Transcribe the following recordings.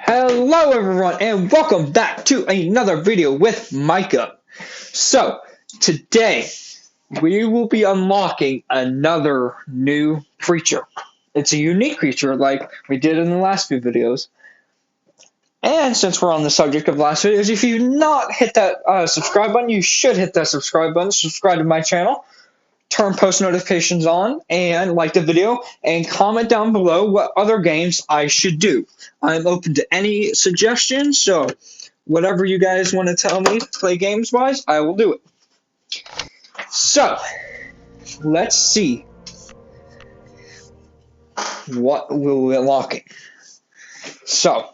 Hello everyone and welcome back to another video with Micah. So today we will be unlocking another new creature. It's a unique creature like we did in the last few videos. And since we're on the subject of last videos, if you've not hit that subscribe button, you should hit that subscribe button. Subscribe to my channel. Turn post notifications on and like the video and comment down below what other games I should do. I'm open to any suggestions, so whatever you guys want to tell me to play games wise, I will do it. So let's see what we'll be unlocking. So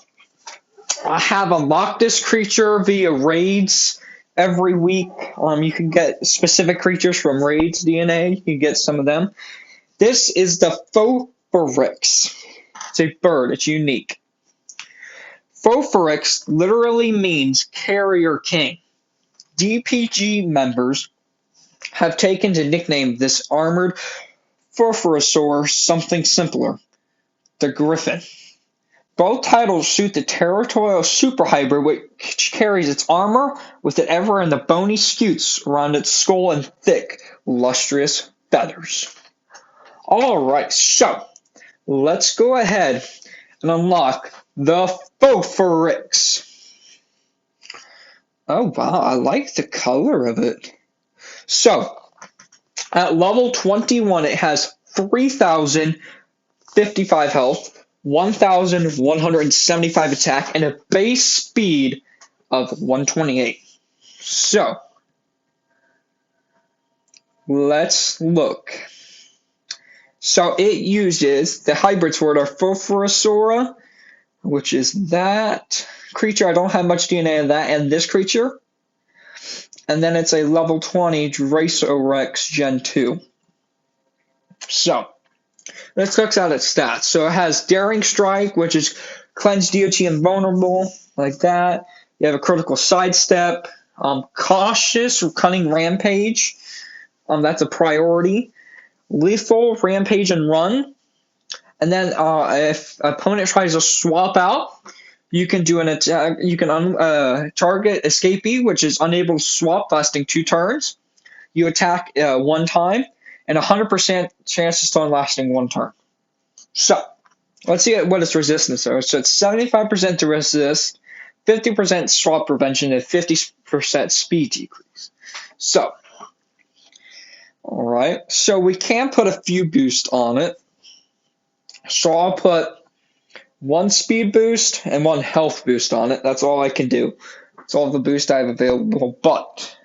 I have unlocked this creature via raids. Every week, you can get specific creatures from raids DNA. You can get some of them. This is the Phorurex. It's a bird. It's unique. Phorurex literally means carrier king. DPG members have taken to nickname this armored Phoruresaur something simpler, the Griffin. Both titles suit the territorial super hybrid, which carries its armor with it ever in the bony scutes around its skull and thick, lustrous feathers. Alright, so let's go ahead and unlock the Phorurex. Oh wow, I like the color of it. So, at level 21, it has 3,055 health. 1,175 attack, and a base speed of 128. So, let's look. So, it uses the hybrid sword of Phoruresaur, which is that creature. I don't have much DNA of that, and this creature. And then it's a level 20 Jurassic Gen 2. So, let's look at its stats. So it has Daring Strike, which is cleanse DOT invulnerable, like that. You have a critical sidestep, cautious or cunning rampage. That's a priority. Lethal rampage and run. And then if an opponent tries to swap out, you can do an attack. You can target escapee, which is unable to swap, lasting 2 turns. You attack 1 time. And 100% chance of stun lasting 1 turn. So, let's see what its resistance is. So, it's 75% to resist, 50% swap prevention, and 50% speed decrease. So, alright. So, we can put a few boosts on it. So, I'll put 1 speed boost and 1 health boost on it. That's all I can do. That's all the boost I have available. But,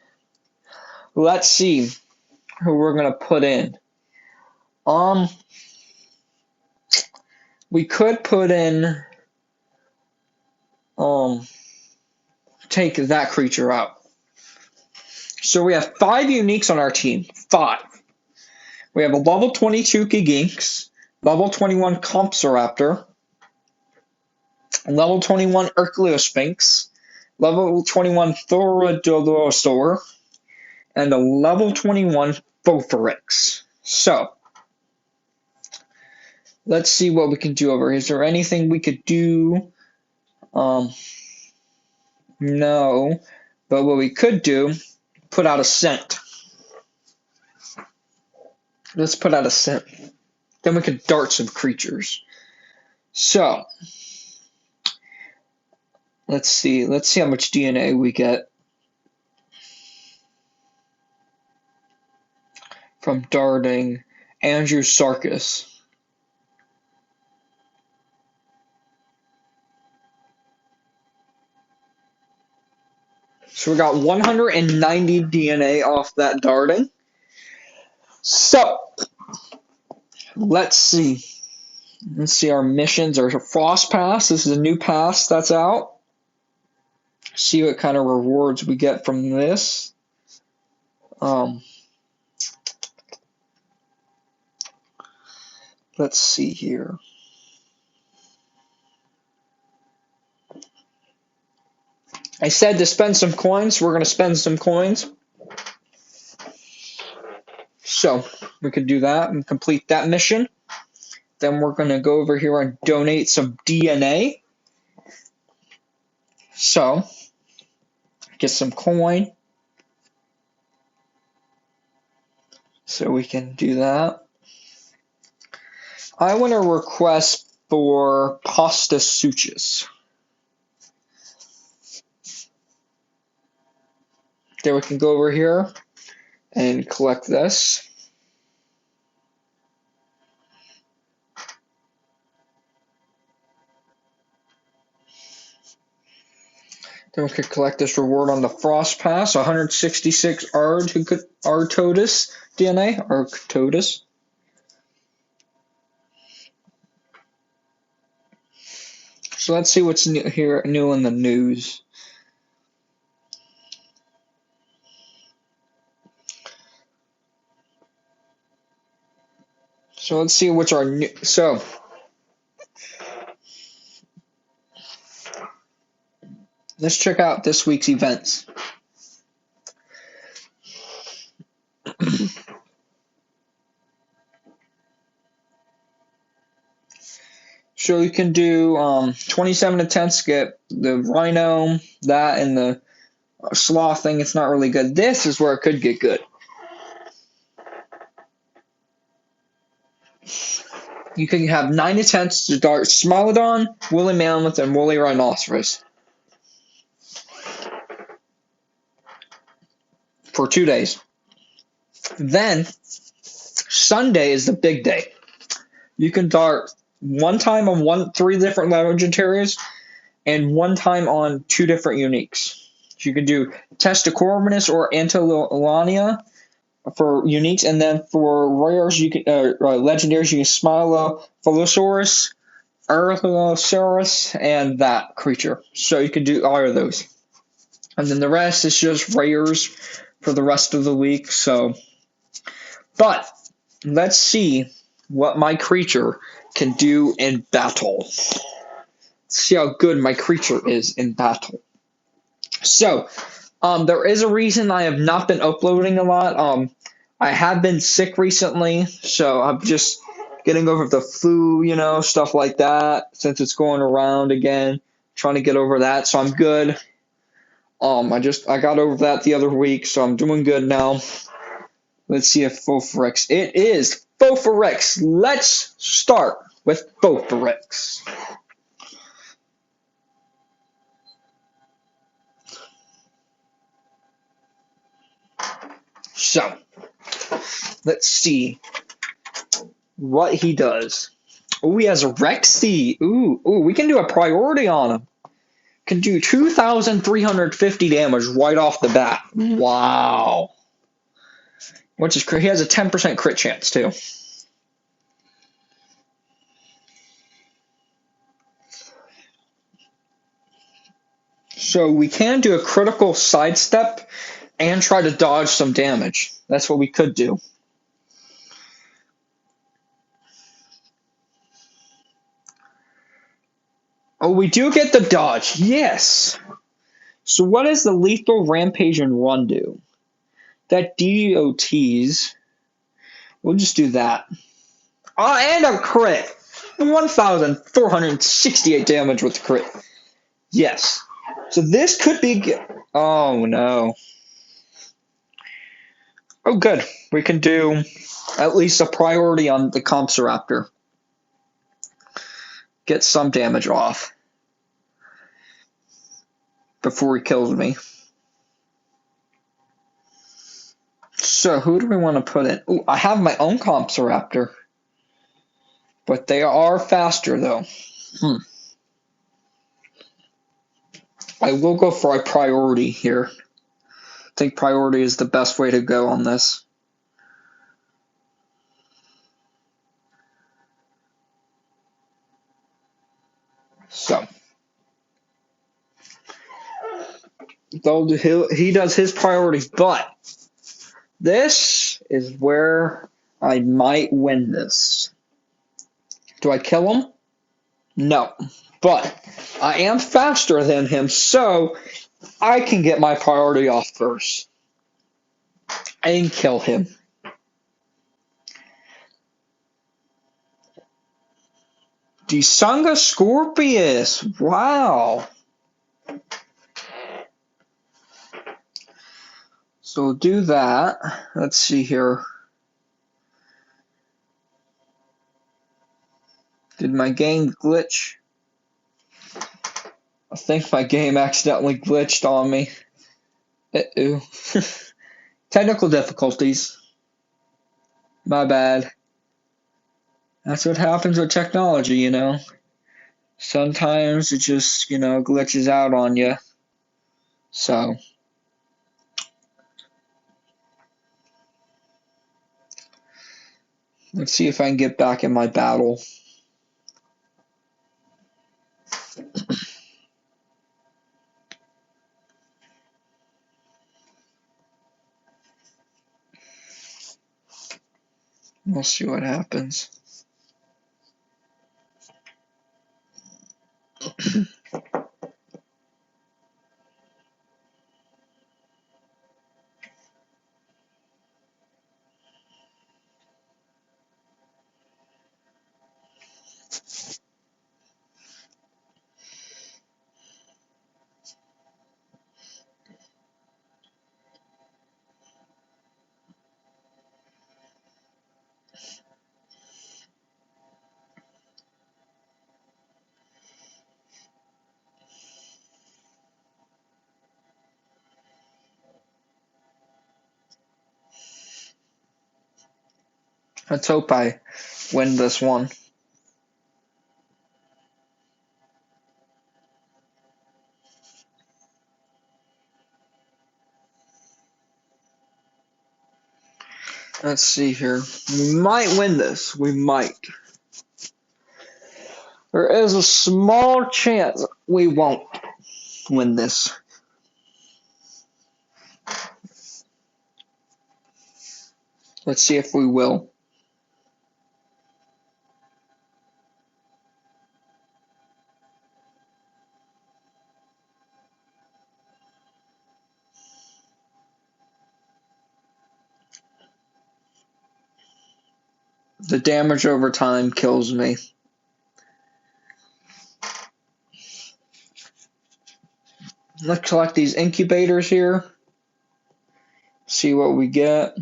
let's see who we're going to put in. We could put in, take that creature out. So we have 5 uniques on our team. 5. We have a level 22 Giginx, level 21 Compsoraptor, level 21 Ercleosphinx, level 21 Thorodolosaur, and a level 21 Phorurex. So, let's see what we can do over here. Is there anything we could do? No. But what we could do, put out a scent. Let's put out a scent. Then we could dart some creatures. So, let's see. Let's see how much DNA we get from darting Andrew Sarkis. So we got 190 DNA off that darting. So, let's see. Let's see our missions. Our Frost Pass. This is a new pass that's out. See what kind of rewards we get from this. Let's see here. I said to spend some coins. We're going to spend some coins. So we could do that and complete that mission. Then we're going to go over here and donate some DNA. So, get some coin. So we can do that. I want to request for pasta suches. Then we can go over here and collect this. Then we could collect this reward on the Frost Pass, 166 Arctodus DNA, Arctodus. So let's see what's new in the news. So let's see what's our new. So let's check out this week's events. So you can do 27 attempts to get the Rhino, that, and the Sloth thing. It's not really good. This is where it could get good. You can have 9 attempts to dart Smilodon, Woolly Mammoth, and Woolly Rhinoceros for 2 days. Then Sunday is the big day. You can dart one time on 3 different legendaries and one time on 2 different uniques. So you can do Testacorvinus or Antolania for uniques, and then for rares, you can legendaries, you can Smilophilosaurus, Arthosaurus, and that creature. So you can do all of those. And then the rest is just rares for the rest of the week. So, but let's see what my creature can do in battle. Let's see how good my creature is in battle. So, there is a reason I have not been uploading a lot. I have been sick recently, so I'm just getting over the flu, stuff like that, since it's going around again. Trying to get over that, so I'm good. I got over that the other week, so I'm doing good now. Let's see if Phorurex. It is Phorurex. Let's start with Phorurex. So, let's see what he does. Oh, he has a Rexy. Ooh, we can do a priority on him. Can do 2,350 damage right off the bat. Wow. Which is he has a 10% crit chance too. So we can do a critical sidestep and try to dodge some damage. That's what we could do. Oh, we do get the dodge. Yes. So what does the lethal rampage and run do? That DOTs. We'll just do that. Oh, and a crit. 1,468 damage with the crit. Yes. So this could be. Oh no. Oh, good. We can do at least a priority on the Compsoraptor. Get some damage off before he kills me. So who do we want to put in? Ooh, I have my own Compsoraptor, but they are faster though. I will go for a priority here. I think priority is the best way to go on this. So, though he does his priorities, but this is where I might win this. Do I kill him? No, but I am faster than him, so I can get my priority off first and kill him. Desanga Scorpius. Wow. So we'll do that. Let's see here. Did my game glitch? I think my game accidentally glitched on me. Uh-oh. Technical difficulties. My bad. That's what happens with technology, you know. Sometimes it just, glitches out on you. So, let's see if I can get back in my battle. We'll see what happens. Let's hope I win this one. Let's see here. We might win this. We might. There is a small chance we won't win this. Let's see if we will. The damage over time kills me. Let's collect these incubators here. See what we get.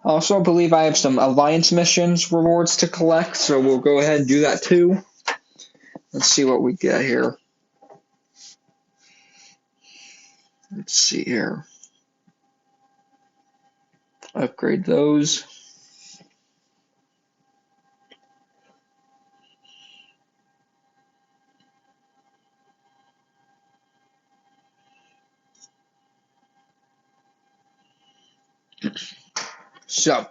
I also believe I have some alliance missions rewards to collect, so we'll go ahead and do that too. Let's see what we get here. Let's see here. Upgrade those. So,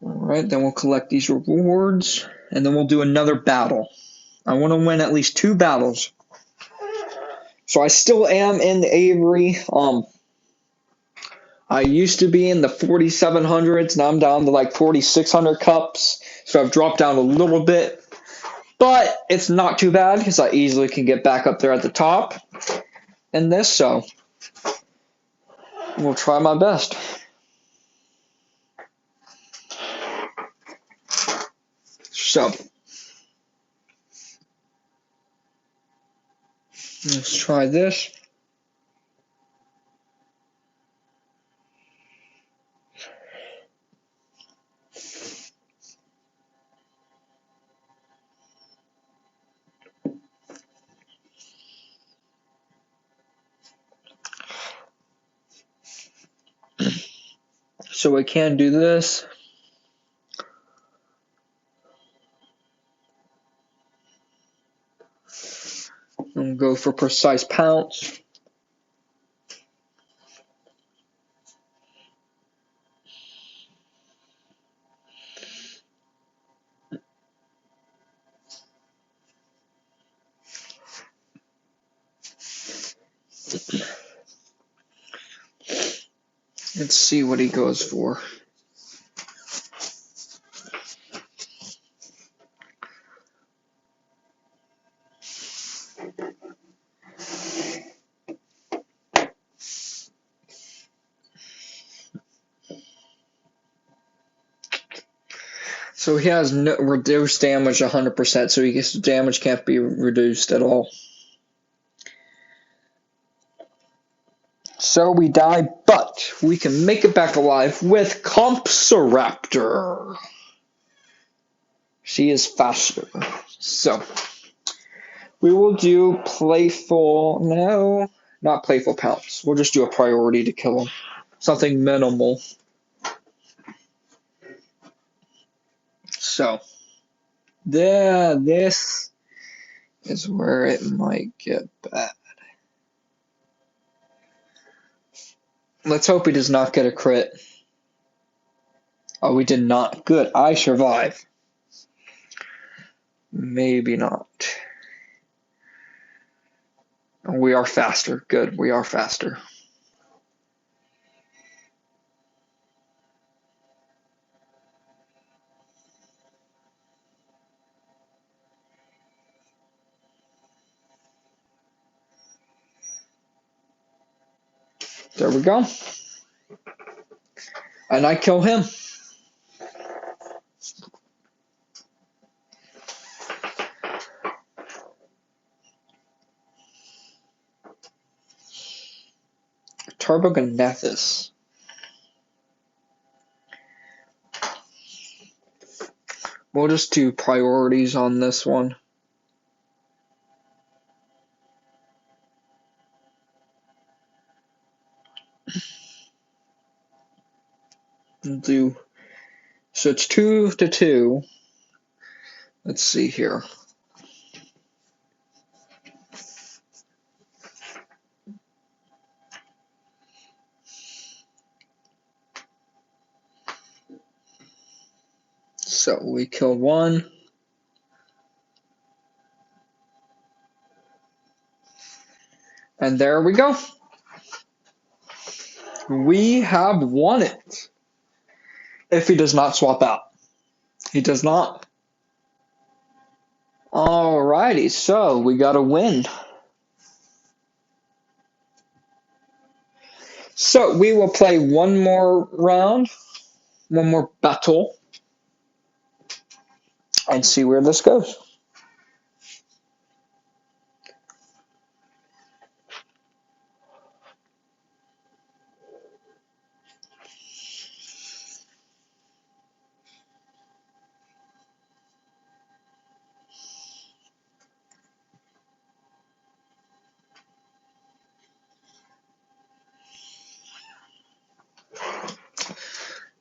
alright, then we'll collect these rewards, and then we'll do another battle. I want to win at least 2 battles. So I still am in the Avery. I used to be in the 4700s, now I'm down to like 4600 cups. So I've dropped down a little bit. But it's not too bad because I easily can get back up there at the top in this, so we'll try my best. So let's try this. So we can do this. And go for precise pounce. Let's see what he goes for. So he has no reduced damage 100%, so his damage can't be reduced at all. So we die, but we can make it back alive with Compsoraptor. She is faster. So we will do playful. No, not playful pounce. We'll just do a priority to kill him. Something minimal. So, this is where it might get bad. Let's hope he does not get a crit. Oh, we did not. Good. I survive. Maybe not. We are faster. Good. We are faster. There we go. And I kill him. Turbognethus. We'll just do priorities on this one. So it's 2-2. Let's see here. So we kill one. And there we go. We have won it. If he does not swap out. He does not. Alrighty, so we got a win. So we will play one more round, one more battle, and see where this goes.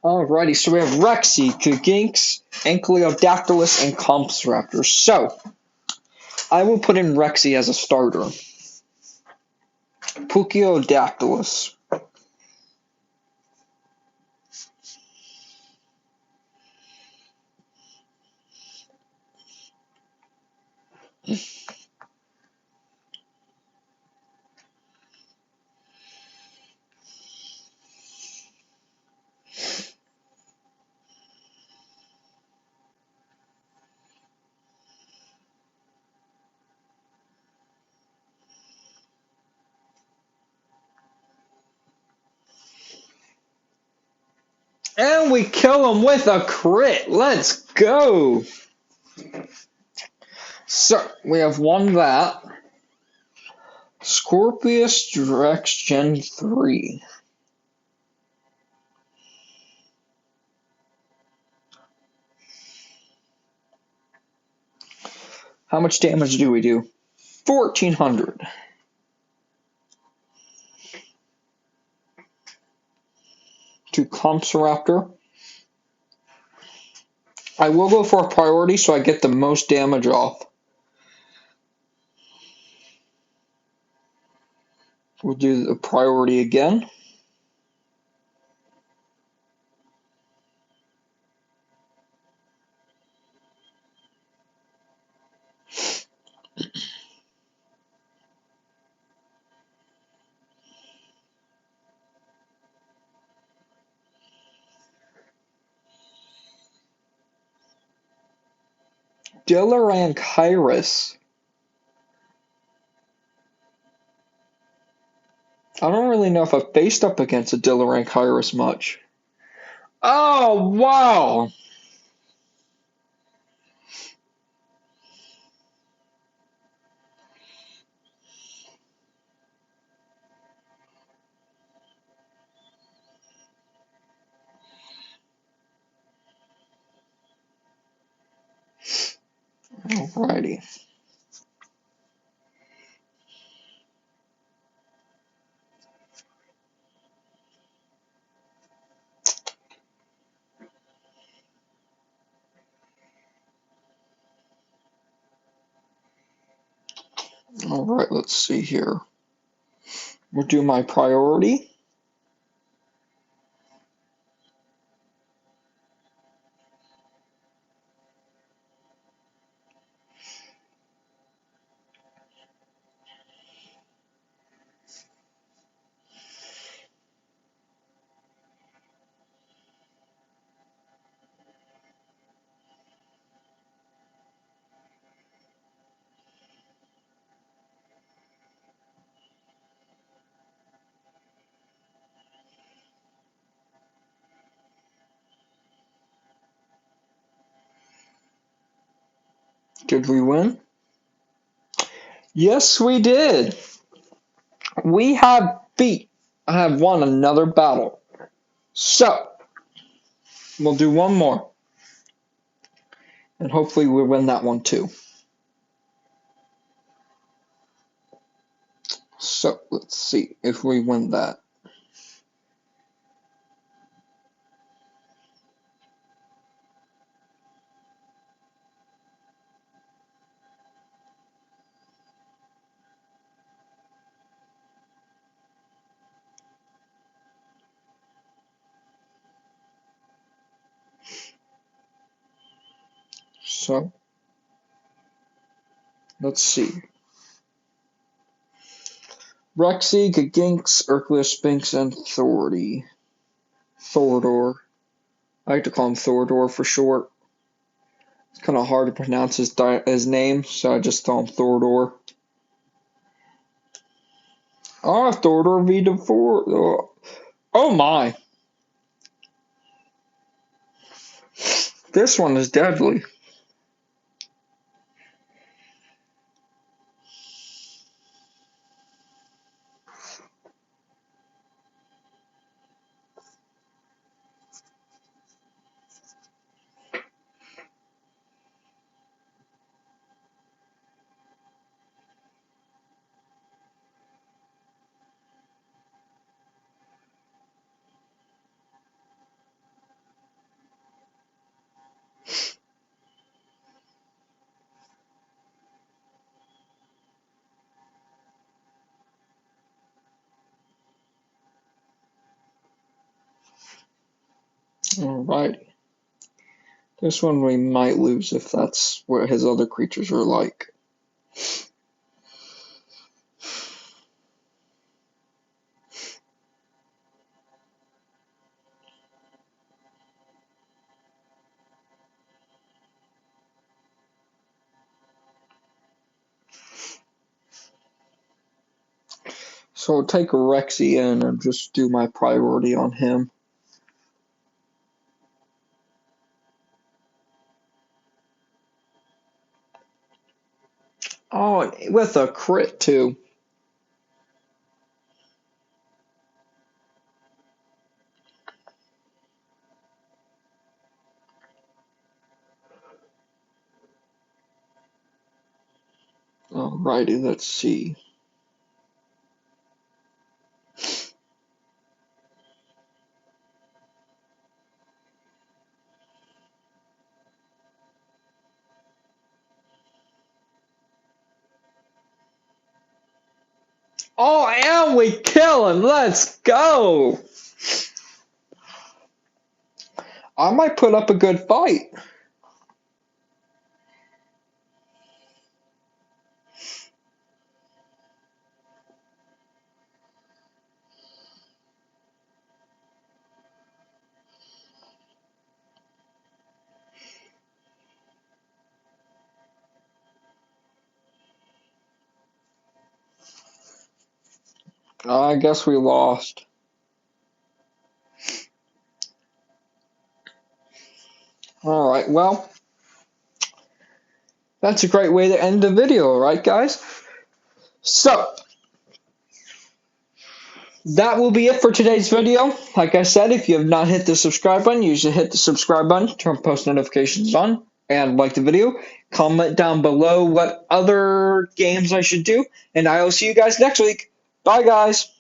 Alrighty, so we have Rexy, Kuginks, Ankylodatylus, and Compsoraptor. So I will put in Rexy as a starter. Pukiodactylus. And we kill him with a crit. Let's go. So we have won that. Scorpius Rex Gen 3. How much damage do we do? 1,400. To Compsoraptor. I will go for a priority so I get the most damage off. We'll do the priority again. Dilaranchyrus. I don't really know if I've faced up against a Dilaranchyrus much. Oh, wow! Alrighty. Alright, let's see here. We'll do my priority. Did we win? Yes, we did. We have won another battle. So, we'll do one more. And hopefully we'll win that one too. So, let's see if we win that. So, let's see. Rexy, Gaginx, Urchlus, Sphinx, and Thorador. I like to call him Thorador for short. It's kind of hard to pronounce his name, so I just call him Thorador. Ah, Thorador V4. Oh my. This one is deadly. Alright. This one we might lose if that's what his other creatures are like. So I'll take a Rexy in and just do my priority on him. Oh, with a crit too. Alrighty, let's see. Oh, and we kill him! Let's go! I might put up a good fight. I guess we lost. Alright, well, that's a great way to end the video, right, guys? So, that will be it for today's video. Like I said, if you have not hit the subscribe button, you should hit the subscribe button, turn post notifications on. and like the video. Comment down below what other games I should do, and I will see you guys next week. Bye, guys.